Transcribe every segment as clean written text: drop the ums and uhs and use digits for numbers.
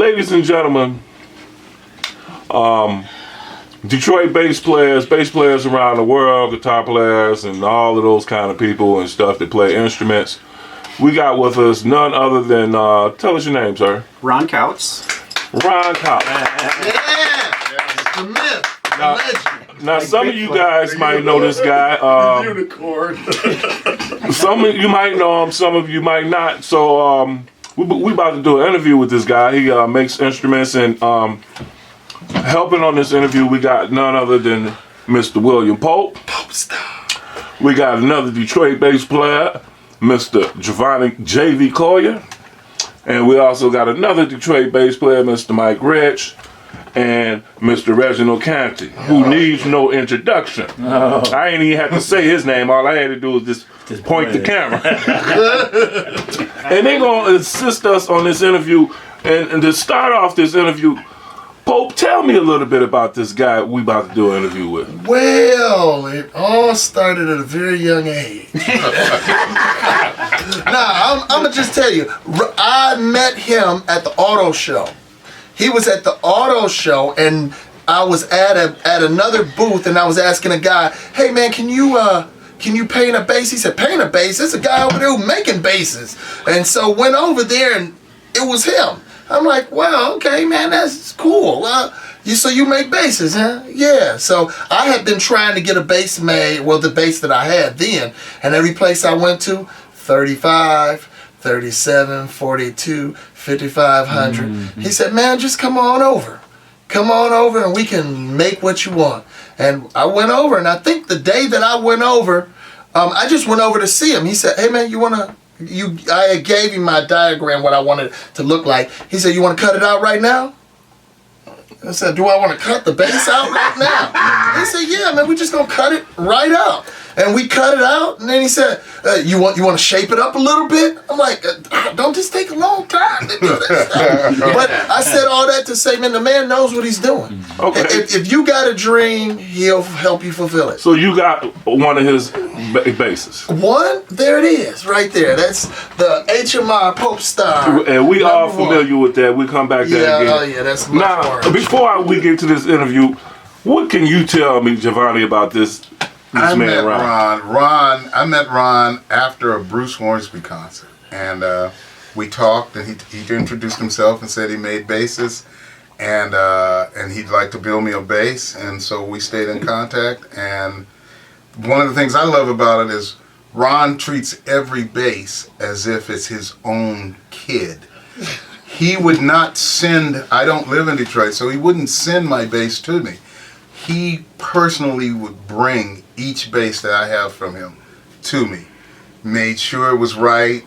ladies and gentlemen, Detroit bass players around the world, guitar players, and all of those kind of people and stuff that play instruments. We got with us none other than, tell us your name, sir. Ron Couts. Ron Couts. Yeah, the myth, the legend. Now, some of you guys might know this guy. Unicorn. Some of you might know him, some of you might not. So, we about to do an interview with this guy. He makes instruments, and helping on this interview, we got none other than Mr. William Pope. We got another Detroit bass player, Mr. J.V. Collier. And we also got another Detroit bass player, Mr. Mike Rich, and Mr. Reginald Canty, who needs no introduction. I ain't even have to say his name. All I had to do was just point the camera. And they're going to assist us on this interview. And to start off this interview, Pope, tell me a little bit about this guy we about to do an interview with. Well, it all started at a very young age. I'm going to just tell you, I met him at the auto show. He was at the auto show, and I was at another booth, and I was asking a guy, hey man, can you paint a bass? He said, paint a bass? There's a guy over there who's making basses. And so went over there, and it was him. I'm like, wow, okay, man, that's cool. So you make basses, huh? Yeah. So I had been trying to get a bass made, well, the bass that I had then, and every place I went to, 35, 37, 42, 5500. He said, man, just come on over. Come on over and we can make what you want. And I went over, and I think the day that I went over, I just went over to see him. He said, hey man, I gave him my diagram, what I wanted it to look like. He said, you want to cut it out right now? I said, do I want to cut the bass out right now? He said, yeah, man, we're just going to cut it right out. And we cut it out, and then he said, you want to shape it up a little bit? I'm like, don't this take a long time to do this stuff? But I said all that to say, man, the man knows what he's doing. Okay. If you got a dream, he'll help you fulfill it. So you got one of his basses. One? There it is, right there. That's the HMR Pope Star. And we are familiar with that. We come back there again. Oh yeah, that's much now, more. Before we get to this interview, what can you tell me, Giovanni, about this man, Ron? I met Ron after a Bruce Hornsby concert, and we talked, and he introduced himself and said he made basses, and he'd like to build me a bass, and so we stayed in contact. And one of the things I love about it is Ron treats every bass as if it's his own kid. He would not send, I don't live in Detroit, so he wouldn't send my bass to me. He personally would bring each bass that I have from him to me. Made sure it was right,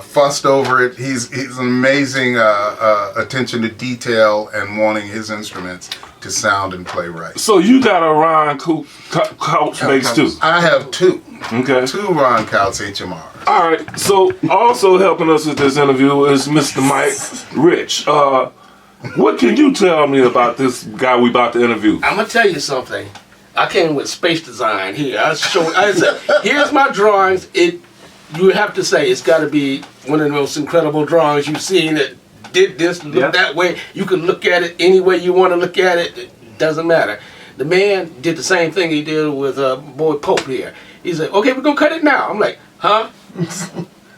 fussed over it. He's an amazing attention to detail and wanting his instruments to sound and play right. So you got a Ron Couts bass too? I have two. Okay. Two Ron Couts HMRs. All right. So also helping us with this interview is Mr. Mike Rich. What can you tell me about this guy we about to interview? I'm gonna tell you something. I came with space design here. I said, here's my drawings. You have to say it's got to be one of the most incredible drawings you've seen. It did this, look that way. You can look at it any way you want to look at it. It doesn't matter. The man did the same thing he did with boy Pope here. He said, okay, we're gonna cut it now. I'm like, huh?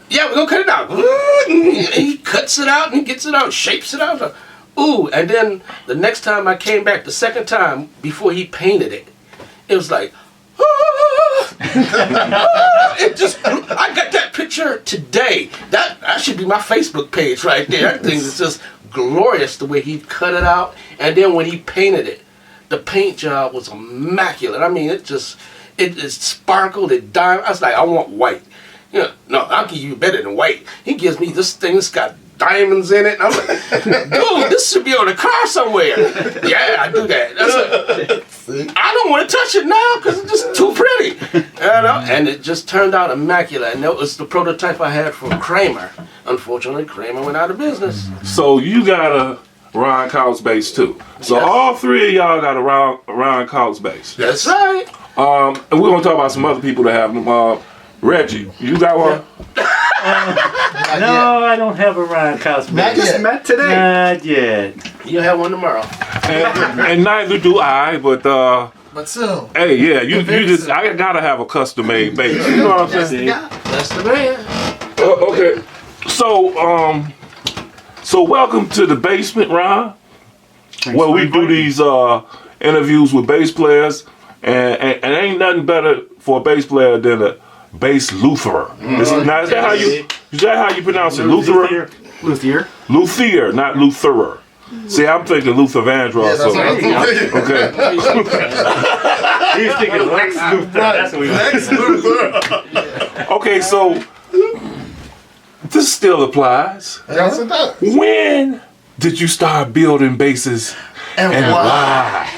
Yeah, we're gonna cut it now. And he cuts it out and he gets it out, shapes it out. Ooh, and then the next time I came back, the second time before he painted it, it was like, it just, I got that picture today. That should be my Facebook page right there. That thing is just glorious the way he cut it out. And then when he painted it, the paint job was immaculate. I mean, it sparkled, it dimed. I was like, I want white. You know, no, I'll give you better than white. He gives me this thing that's got diamonds in it. And I'm like, dude, this should be on a car somewhere. Yeah, I do that. That's like, I don't want to touch it now because it's just too pretty. You know? And it just turned out immaculate. And that was the prototype I had from Kramer. Unfortunately, Kramer went out of business. So you got a Ron Couts bass too. So yes. All three of y'all got a Ron Couts bass. That's right. And we're gonna talk about some other people that have them. Reggie, you got one? No, I don't have a Ron Couts Not bass. yet. Met today. Not yet. You'll have one tomorrow. And neither do I, but But soon. hey, yeah, you just I gotta have a custom made bass. You know what I'm saying? That's the man. Okay. So welcome to the basement, Ron. Where we do these interviews with bass players, and ain't nothing better for a bass player than a bass lutherer. Now, is that how you pronounce it? Lutherer? Luthier. Luthier, not lutherer. See, I'm thinking Luther Vandross. Yeah, that's what Okay. He's thinking Lex Luthor. That's what we Okay, so this still applies. Yes, it does. When did you start building basses? And why?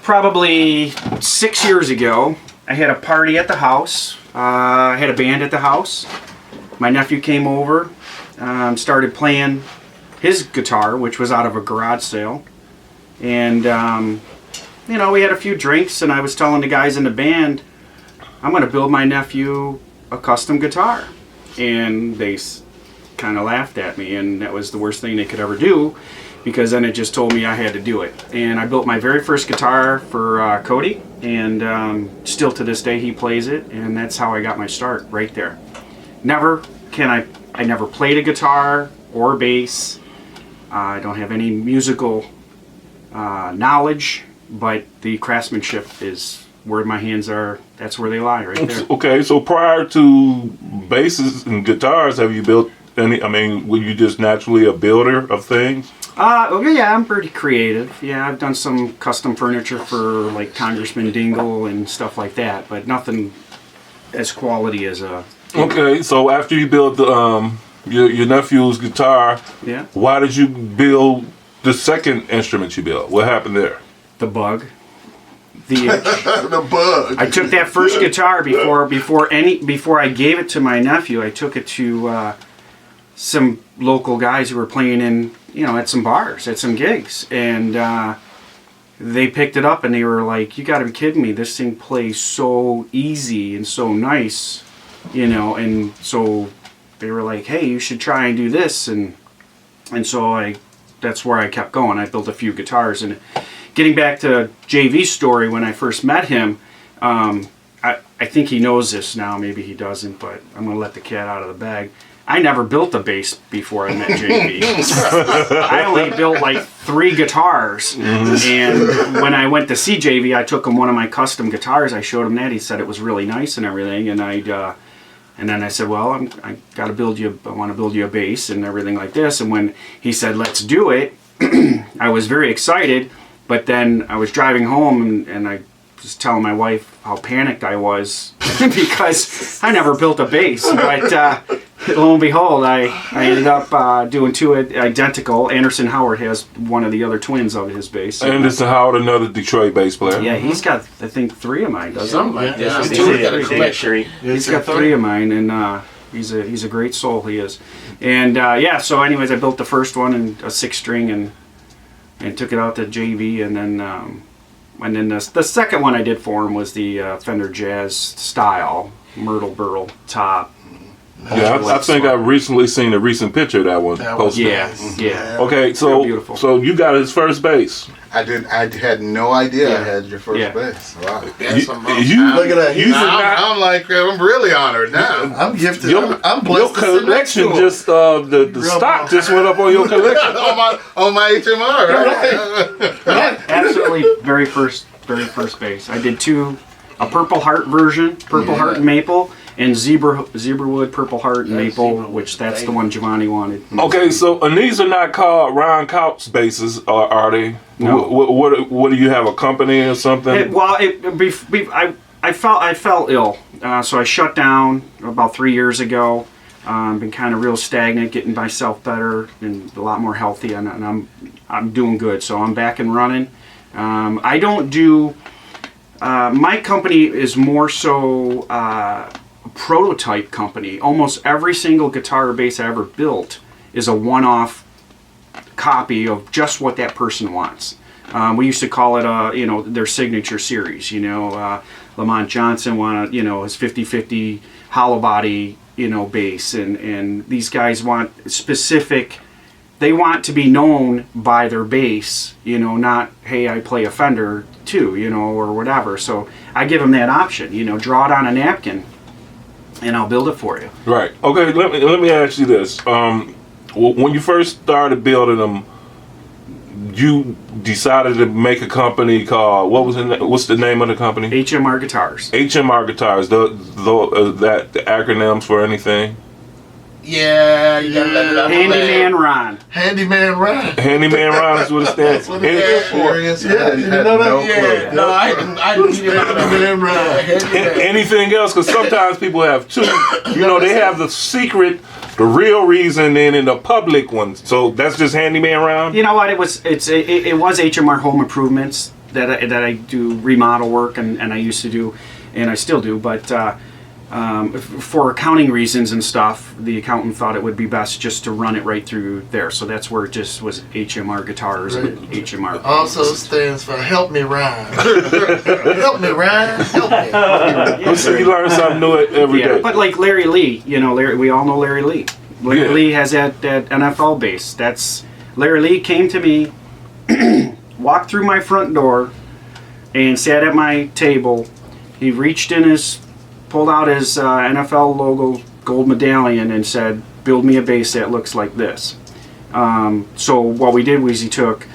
Probably 6 years ago, I had a party at the house. I had a band at the house. My nephew came over, started playing his guitar, which was out of a garage sale. And, you know, we had a few drinks, and I was telling the guys in the band, I'm going to build my nephew a custom guitar. And they kind of laughed at me, and that was the worst thing they could ever do, because then it just told me I had to do it. And I built my very first guitar for Cody, and still to this day he plays it, and that's how I got my start, right there. I never played a guitar or bass. I don't have any musical knowledge, but the craftsmanship is where my hands are. That's where they lie, right there. Okay, so prior to basses and guitars, have you built any? I mean, were you just naturally a builder of things? Okay, yeah, I'm pretty creative. Yeah, I've done some custom furniture for like Congressman Dingle and stuff like that, but nothing as quality as a. Okay, so after you built the your nephew's guitar, Yeah. why did you build the second instrument you built? What happened there? The bug. The The bug. I took that first guitar before I gave it to my nephew. I took it to some local guys who were playing in, you know, at some bars, at some gigs, and they picked it up and they were like, "You got to be kidding me! This thing plays so easy and so nice, you know." And so they were like, "Hey, you should try and do this," and so that's where I kept going. I built a few guitars. And getting back to JV's story, when I first met him, I think he knows this now, maybe he doesn't, but I'm going to let the cat out of the bag. I never built a bass before I met JV. I only built like 3 guitars. And when I went to see JV, I took him one of my custom guitars. I showed him that. He said it was really nice and everything. And then I said, well, I want to build you a bass and everything like this. And when he said, let's do it, I was very excited. But then I was driving home and I was telling my wife how panicked I was because I never built a bass. But lo and behold, I ended up doing 2 identical. Anderson Howard has one of the other twins of his bass. Anderson Howard, another Detroit bass player. Yeah, he's got, I think, 3 of mine, doesn't Something like Yeah, that. he's Dude, got got a collection. He's got 3 of mine, and he's a great soul, he is. And yeah, so anyways, I built the first one in a 6-string and took it out to JV, and then the second one I did for him was the Fender Jazz style Myrtle Burl top. Yeah, I think I've recently seen a recent picture of that one posted. Yeah. Okay, They're so beautiful. you got his first bass. I had no idea I Yeah. had your first Yeah. bass. Wow. Look at that. I'm like, I'm really honored now. I'm gifted. Your, I'm your blessed to sit next to collection him. just the Real stock ball. just went up on your collection. on my HMR, right? Absolutely, very first bass. I did 2, a Purple Heart version, Purple Heart and Maple, and Zebrawood Purple Heart and Maple, Zebrawood. which that's the one Giovanni wanted. Okay, so and these are not called Ron Couts basses, are they? No. What do you have, a company or something? I fell ill, so I shut down about 3 years ago. Been kind of real stagnant, getting myself better and a lot more healthy, and I'm doing good. So I'm back and running. I don't do. My company is more so a prototype company. Almost every single guitar or bass I ever built is a one-off copy of just what that person wants. We used to call it their signature series. Lamont Johnson wanted his 50-50 hollow body, bass, and these guys want specific. They want to be known by their bass, not, hey, I play a Fender too, or whatever. So I give them that option, draw it on a napkin, and I'll build it for you. Right. Okay. Let me ask you this. When you first started building them, you decided to make a company called what's the name of the company? HMR Guitars. HMR Guitars. The acronyms for anything? Yeah, you gotta let it out. Handyman Ron. Handyman Ron. Handyman Ron is what it stands for. Yeah, you know that? Yeah, no, I didn't need it. Handyman Ron. Anything else? Because sometimes people have two. They have the secret, the real reason, and the public one. So that's just Handyman Ron. You know what? It was HMR Home Improvements that I do remodel work, and I used to do, and I still do, but. For accounting reasons and stuff, the accountant thought it would be best just to run it right through there. So that's where it just was HMR Guitars and HMR. Also stands for Help Me Ryan. Help me Ryan. Help me. So you learn something new every day. But like Larry Lee, we all know Larry Lee. Larry Lee has that NFL base. That's Larry Lee came to me, walked through my front door, and sat at my table. He reached in pulled out his NFL logo gold medallion and said, build me a bass that looks like this. So what we did was he took,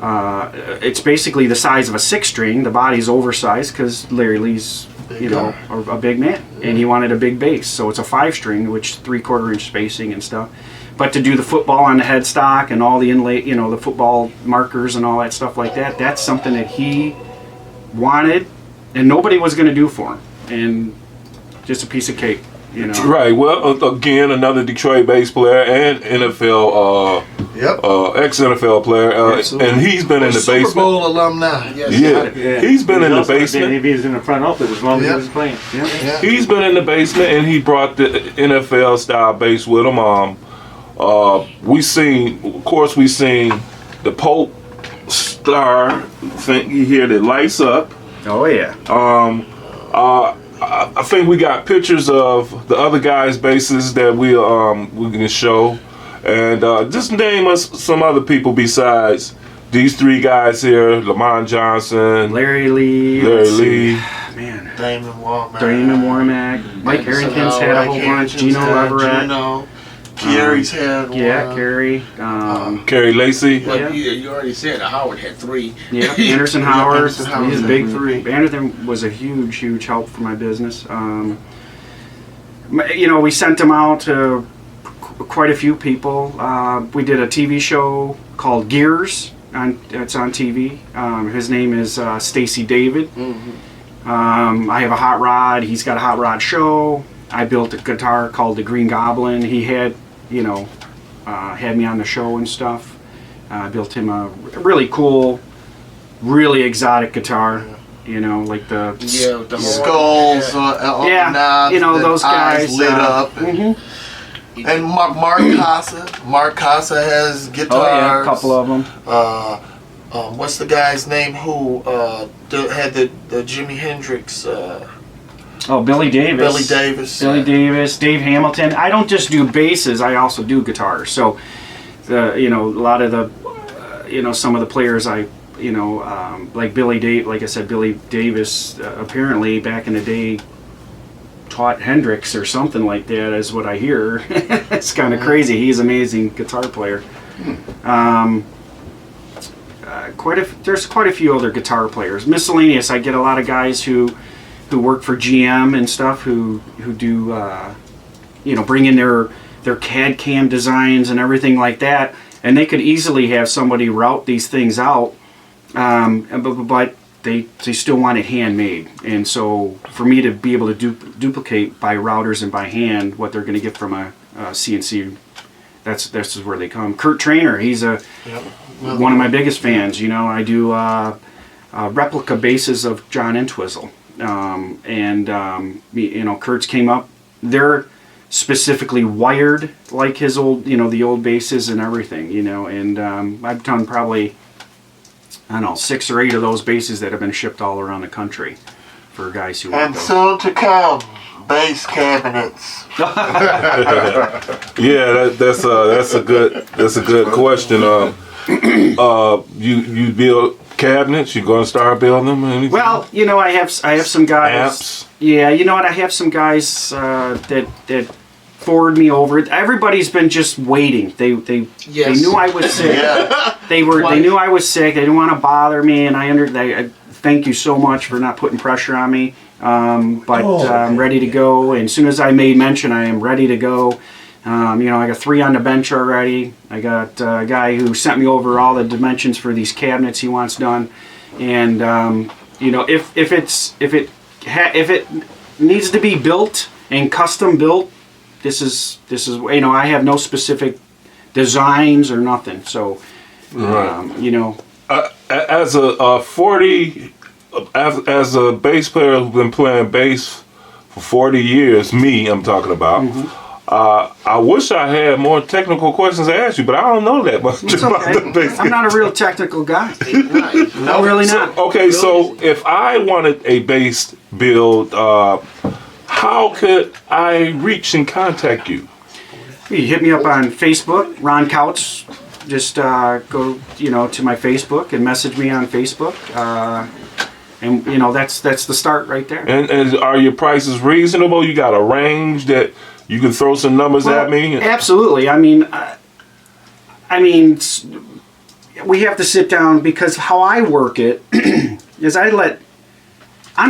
it's basically the size of a 6-string. The body's oversized because Larry Lee's, a big man. And he wanted a big bass. So it's a 5-string, which 3/4 inch spacing and stuff. But to do the football on the headstock and all the inlay, the football markers and all that stuff like that, that's something that he wanted and nobody was going to do for him. And just a piece of cake, Right. Well, again, another Detroit bass player and NFL, ex-NFL player, and he's been in the basement. Super Bowl alumni. Yeah. He's been in the basement. He was in the front office as long as he was playing. Yeah. He's been in the basement, and he brought the NFL style bass with him. We seen the Pope star thing. You hear that lights up. Oh yeah. I think we got pictures of the other guys' basses that we can show, and just name us some other people besides these 3 guys here: Lamont Johnson, Larry Lee, man, Damon Warmack, Mike Harrington's had a whole bunch, Gino Leverett, Carey's had one. Yeah, Carey. Carey Lacey. Well, you already said Howard had 3. Yeah, Anderson Howard. Anderson Howard's He's had big. 3. Anderson was a huge help for my business. We sent him out to quite a few people. We did a TV show called Gears. It's on TV. His name is Stacy David. Mm-hmm. I have a hot rod. He's got a hot rod show. I built a guitar called the Green Goblin. He had, had me on the show and stuff. I built him a really cool, really exotic guitar. Like the skulls, yeah, knobs, those guys lit up. And Mark Casa has guitars. Oh yeah, a couple of them. What's the guy's name who had the Jimi Hendrix? Billy Davis. Billy Davis. Dave Hamilton. I don't just do basses, I also do guitars. So, a lot of the, some of the players like Billy Davis, apparently back in the day taught Hendrix or something like that, is what I hear. It's kind of crazy. He's an amazing guitar player. There's quite a few other guitar players. Miscellaneous, I get a lot of guys who work for GM and stuff who do bring in their CAD CAM designs and everything like that, and they could easily have somebody route these things out, but they still want it handmade. And so for me to be able to duplicate by routers and by hand what they're going to get from a CNC, that's where they come. Kurt Trainer, he's one of my biggest fans. I do replica basses of John Entwistle. Kurt's came up. They're specifically wired like his old, the old basses and everything, and I've done probably, 6 or 8 of those basses that have been shipped all around the country for guys who want And those. soon to come, bass cabinets? Yeah, that's a good question. You build cabinets? You gonna start building them? Anything? Well, I have some guys. Amps? Yeah, you know what? I have some guys that forward me over it. Everybody's been just waiting. They knew I was sick. Yeah. They knew I was sick. They didn't want to bother me, and I thank you so much for not putting pressure on me. But I'm ready to go. And as soon as I made mention, I am ready to go. I got 3 on the bench already. I got a guy who sent me over all the dimensions for these cabinets he wants done. And if it needs to be built and custom built, this is I have no specific designs or nothing. So as a bass player who's been playing bass for 40 years, I'm talking about. I wish I had more technical questions to ask you, but I don't know that much about the bass. I'm not a real technical guy. No, really not. So if I wanted a bass build, how could I reach and contact you? You hit me up on Facebook, Ron Couts. Just go to my Facebook and message me on Facebook. And that's the start right there. And are your prices reasonable? You got a range that you can throw some numbers at me? Absolutely. I mean, we have to sit down, because how I work it is I'm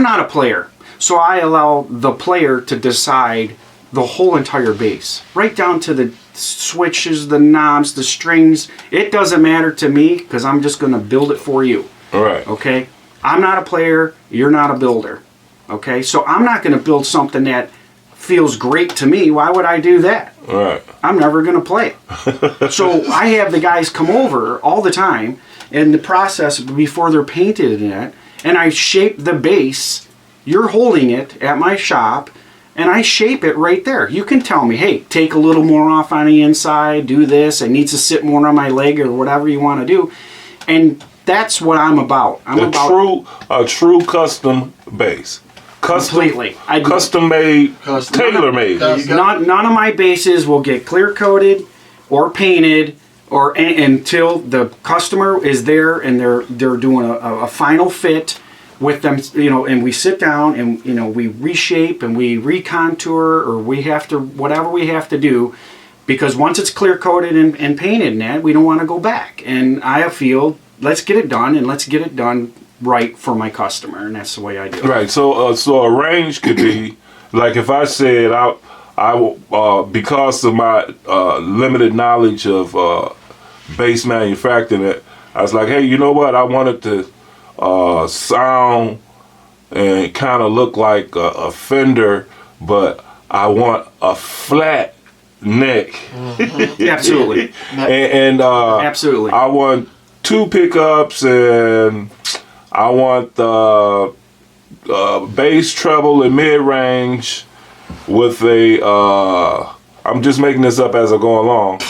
not a player, so I allow the player to decide the whole entire bass, right down to the switches, the knobs, the strings. It doesn't matter to me, because I'm just going to build it for you. All right. Okay? I'm not a player, you're not a builder. Okay? So I'm not going to build something that feels great to me. Why would I do that? All right. I'm never going to play it. So I have the guys come over all the time in the process before they're painted in it, and I shape the bass. You're holding it at my shop, and I shape it right there. You can tell me, hey, take a little more off on the inside, do this, it needs to sit more on my leg, or whatever you want to do. And that's what I'm about. A true custom bass. Completely. Custom made, tailor made. None of my bases will get clear coated or painted until the customer is there and they're doing a final fit with them, and we sit down and we reshape and we recontour, or we have to, whatever we have to do, because once it's clear coated and painted and that, we don't want to go back. And I feel, let's get it done, and let's get it done right for my customer, and that's the way I do it. Right. So a range could be like, if I said I because of my limited knowledge of bass manufacturing, I was like, hey, you know what? I wanted to sound and kind of look like a Fender, but I want a flat neck. Absolutely. and Absolutely. I want 2 pickups, and I want the bass, treble, and mid-range with a. I'm just making this up as I go along,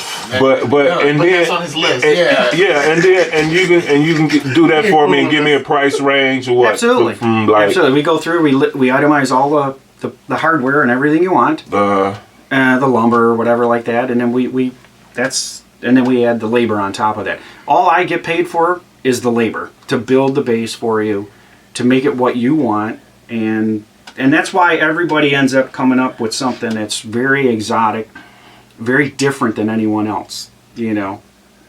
but that's on his list. And you can do that for me and give me a price range or what? Absolutely. Absolutely. We go through. We itemize all the hardware and everything you want. The lumber or whatever like that, and then we add the labor on top of that. All I get paid for is the labor to build the bass for you, to make it what you want, and that's why everybody ends up coming up with something that's very exotic, very different than anyone else, and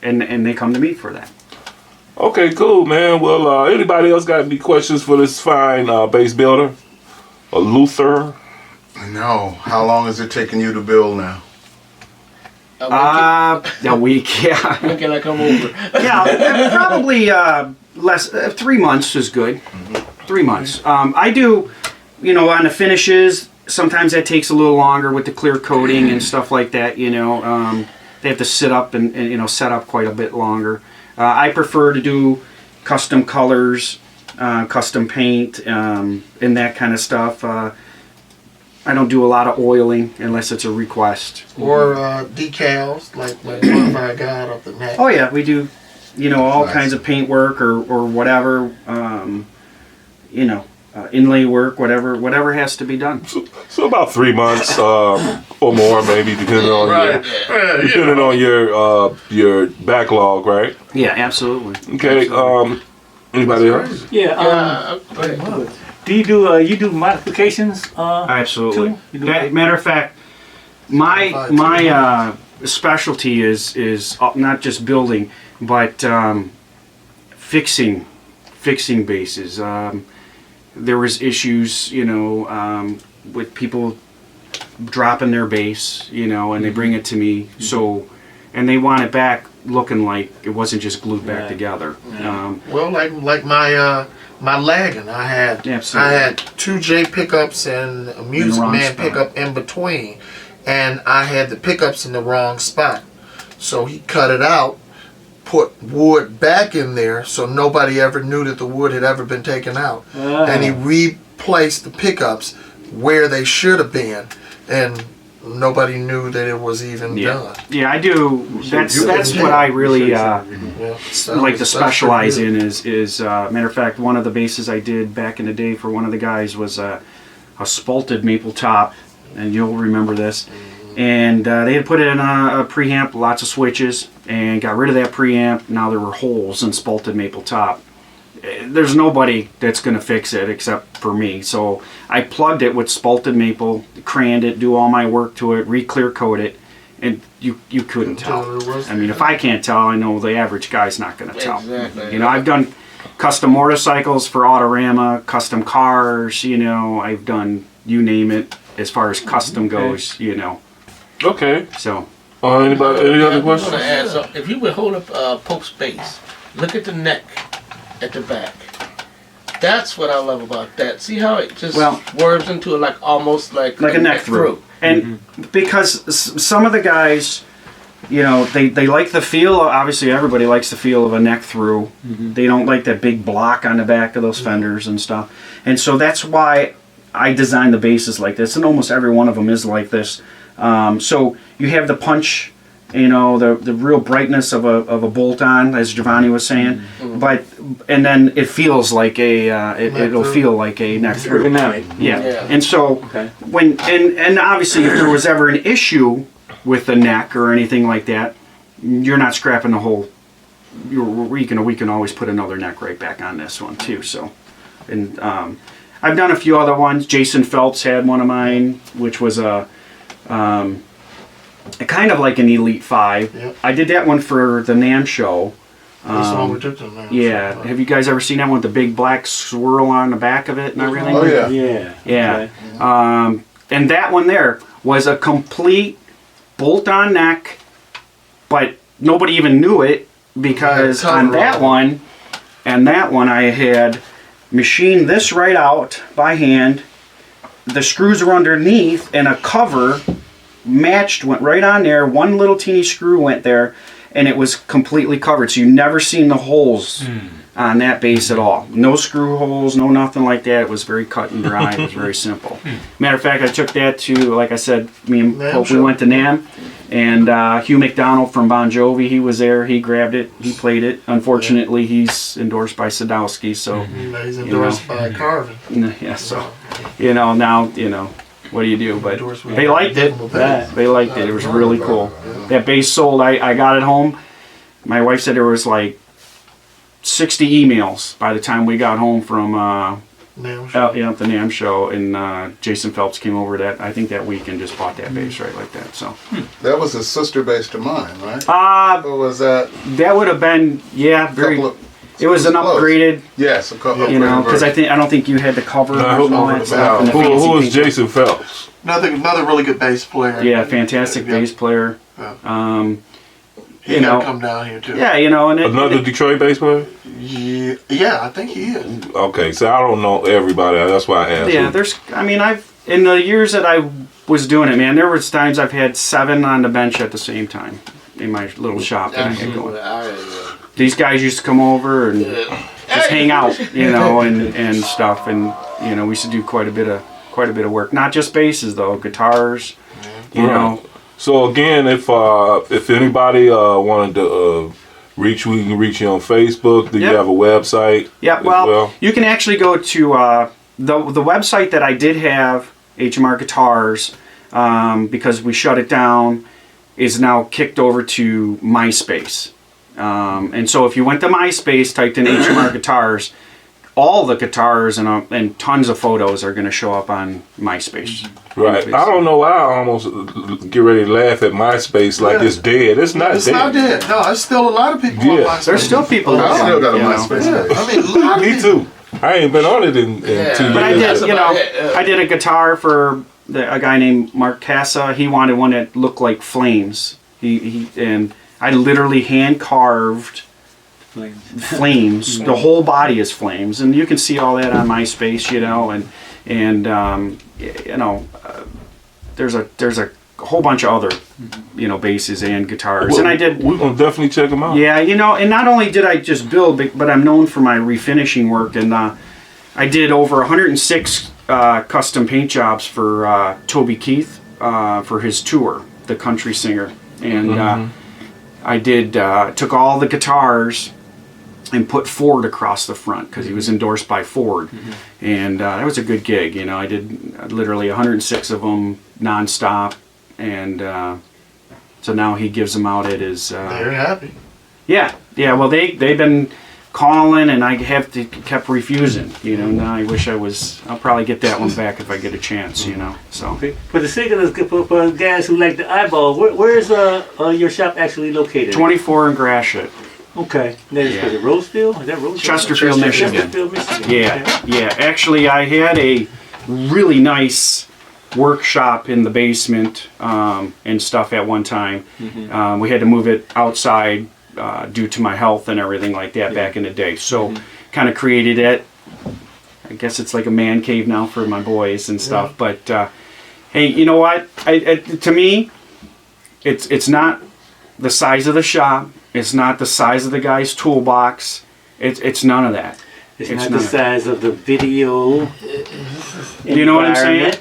they come to me for that. Okay, cool, man. Well, anybody else got any questions for this fine bass builder, a Luther? No. How long is it taking you to build now? A week, yeah. When can I come over? Yeah, probably less. 3 months is good. 3 months. I do, on the finishes, sometimes that takes a little longer with the clear coating and stuff like that. They have to sit up and set up quite a bit longer. I prefer to do custom colors, custom paint, and that kind of stuff. I don't do a lot of oiling unless it's a request. Or decals, like one of our got up the neck. Oh yeah, we do, all Nice. kinds of paint work or whatever. inlay work, whatever has to be done. So about 3 months or more, maybe, depending on your backlog, right? Yeah, absolutely. Okay. Anybody else? Yeah. Go ahead. Do you do modifications? Absolutely. Too? You do Matter of fact, my specialty is not just building, but fixing bases. There was issues, with people dropping their bass, and they bring it to me. So, and they want it back looking like it wasn't just glued back together. Well, like my lagging, I had Absolutely. 2 J pickups and a Music wrong Man spot. pickup in between, and I had the pickups in the wrong spot. So he cut it out, put wood back in there, so nobody ever knew that the wood had ever been taken out, and he replaced the pickups where they should have been, and nobody knew that it was even done. Yeah, I do. That's what I really like to specialize in. Is matter of fact, one of the basses I did back in the day for one of the guys was a spalted maple top, and you'll remember this. And they had put it in a preamp, lots of switches, and got rid of that preamp. Now there were holes in spalted maple top. There's nobody that's going to fix it except for me. So I plugged it with spalted maple, crayoned it, do all my work to it, re-clear coat it, and you couldn't tell. I mean, if I can't tell, I know the average guy's not going to tell. Exactly. I've done custom motorcycles for Autorama, custom cars, I've done, you name it, as far as custom goes, Okay. So. Anybody? Any other I want questions? to add something. If you would hold up Pope's bass, look at the neck at the back. That's what I love about that. See how it just swerves into almost like a neck through. And because some of the guys, they like the feel. Obviously, everybody likes the feel of a neck through. They don't like that big block on the back of those fenders and stuff. And so that's why I designed the basses like this. And almost every one of them is like this. So you have the punch, the real brightness of a bolt-on, as Giovanni was saying, and then it feels like it'll feel like a neck through. Ergonomic. Yeah. And so when and obviously if there was ever an issue with the neck or anything like that, you're not scrapping the whole. We can always put another neck right back on this one too. So, and I've done a few other ones. Jason Phelps had one of mine, which was kind of like an Elite 5. Yep. I did that one for the NAMM show. That's the one we took to now. Yeah. Have you guys ever seen that one with the big black swirl on the back of it and everything? Oh yeah. Yeah. Okay. And that one there was a complete bolt-on neck, but nobody even knew it because on that one and that one I had machined this right out by hand. The screws were underneath and a cover matched, went right on there. One little teeny screw went there and it was completely covered. So you never seen the holes on that bass at all. No screw holes, no nothing like that. It was very cut and dry. It was very simple. Matter of fact, I took that to, like I said, me and Pope, we went to NAMM. And Hugh McDonald from Bon Jovi, he was there. He grabbed it. He played it. Unfortunately, he's endorsed by Sadowski. So, He's endorsed by Carvin. yeah, so, now, what do you do? But they liked it. They liked it. It was really cool. That bass sold. I got it home. My wife said there was like 60 emails by the time we got home from the NAMM show, and Jason Phelps came over I think that week and just bought that bass right like that. So That was a sister bass to mine, right? Or was that? That would have been it was an upgraded. Yes, a couple. Because I don't think you had the cover and all that stuff. and the Who fancy was pink- Jason Phelps? Another really good bass player. Yeah, fantastic bass player. He gotta come down here too. Yeah, and Another Detroit bass player? Yeah, I think he is. Okay, so I don't know everybody. That's why I asked. Yeah, I've in the years that I was doing it, man, there was times I've had 7 on the bench at the same time in my little shop that I had going. These guys used to come over and just hang out, and stuff, and we used to do quite a bit of work. Not just basses though, guitars, you know. So again, if anybody wanted to we can reach you on Facebook. Do you have a website? Yeah, well, you can actually go to the website that I did have, HMR Guitars, because we shut it down, is now kicked over to Myspace. And so if you went to Myspace, typed in HMR Guitars, all the guitars and tons of photos are going to show up on Myspace. Right. I don't know why I almost get ready to laugh at MySpace like it's dead. It's not It's dead. not dead. No, there's still a lot of people on Yeah. MySpace. There's still people. I still got a you know. MySpace Yeah, page. I mean, a lot of Me people. too. I ain't been on it in 2 years. But I That's did, you about know, it, I did a guitar for a guy named Mark Casa. He wanted one that looked like flames. And I literally hand carved flames. The whole body is flames, and you can see all that on MySpace, you know, and you know, there's a whole bunch of other, you know, basses and guitars, and I did. We're gonna definitely check them out. Yeah, you know, and not only did I just build, but I'm known for my refinishing work, and I did over 106 custom paint jobs for Toby Keith for his tour, the country singer, and I did took all the guitars and put Ford across the front because he was endorsed by Ford, and that was a good gig. You know, I did literally 106 of them nonstop, and so now he gives them out at his. They're happy. Yeah. Well, they've been calling, and I have to kept refusing. You know, now I wish I was. I'll probably get that one back if I get a chance. You know, so. Okay. For the sake of this, for guys who like the eyeball, where's your shop actually located? 24 in Gratiot. Okay. That is Yeah. Roseville? Is that Roseville? Chesterfield, Michigan. Chesterfield, Michigan. Yeah. Actually, I had a really nice workshop in the basement and stuff at one time. We had to move it outside due to my health and everything like that back in the day. So, kind of created it. I guess it's like a man cave now for my boys and stuff. But hey, you know what? To me, it's not the size of the shop. It's not the size of the guy's toolbox. It's none of that. It's not the size of the video. You know what I'm saying?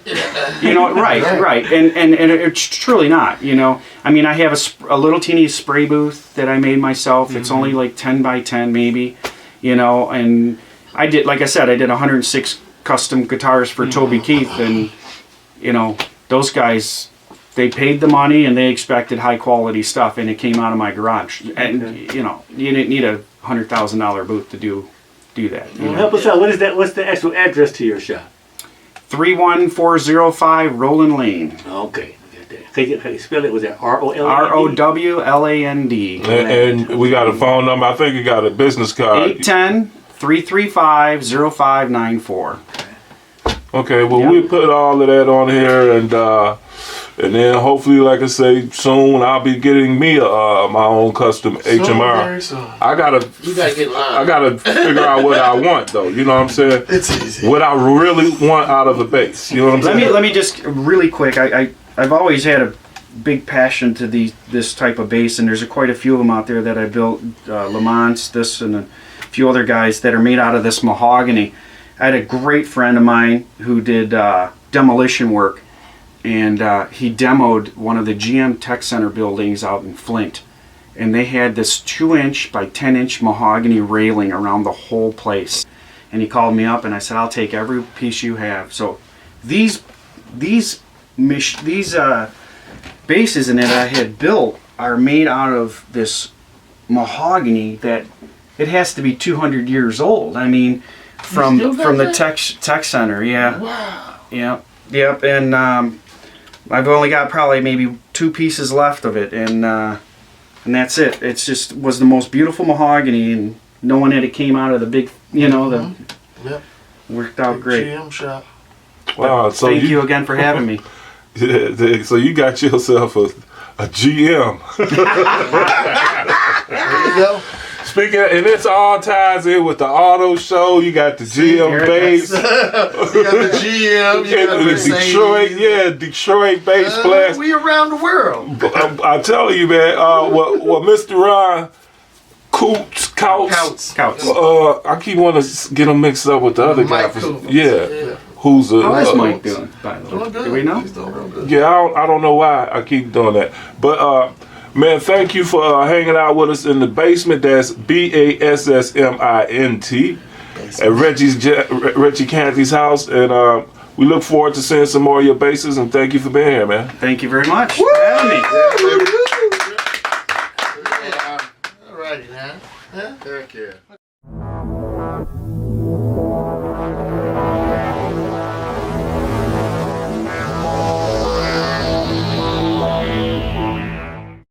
You know, right. And it's truly not, you know. I mean, I have a little teeny spray booth that I made myself. It's only like 10 by 10 maybe, you know. And I did, like I said, I did 106 custom guitars for Toby Keith. And, you know, those guys, they paid the money and they expected high quality stuff. And it came out of my garage. And, you know, you didn't need a $100,000 booth to do that. You know? Help us out. What is that? What's the actual address to your shop? 31405 Roland Lane. Okay. Can you spell it? Was that R-O-L-A-N-D? ROWLAND. And we got a phone number. I think you got a business card. 810-335-0594. Okay, well Yeah. we put all of that on here, and then hopefully, like I say, soon I'll be getting me my own custom HMR. Very soon. I gotta You gotta get in line. I gotta figure out what I want though. You know what I'm saying? It's easy. What I really want out of a bass. You know what I'm saying? Let me just really quick. I've always had a big passion to this type of bass, and there's quite a few of them out there that I built. Lamont's, this, and a few other guys that are made out of this mahogany. I had a great friend of mine who did demolition work, and he demoed one of the GM Tech Center buildings out in Flint, and they had this 2-inch by 10-inch mahogany railing around the whole place. And he called me up, and I said, "I'll take every piece you have." So these bases in it I had built are made out of this mahogany that it has to be 200 years old. I mean, from the tech center, yeah. Wow. Yep. And I've only got probably maybe 2 pieces left of it, and that's it. It's just was the most beautiful mahogany, and knowing that it came out of the big, you know, the Yep. worked out great. GM shop. Wow. So Thank you again for having me. So you got yourself a GM. There you go. Speaking of, and it's all ties in with the auto show. You got the GM bass. You got the GM. You got the Mercedes. Detroit bass blast. We around the world. I'm telling you, man. What Mr. Ron Couts. Couts. I keep wanting to get him mixed up with the other guy. Mike Couts. Yeah. Who's a? How's Mike doing, by the way? Doing good. Do we know? He's doing real good. Yeah, I don't know why I keep doing that. But man, thank you for hanging out with us in the basement. That's BASSMINT. at Reggie Canty's house, and we look forward to seeing some more of your basses. And thank you for being here, man. Thank you very much for having me. Alrighty, man. Heck yeah.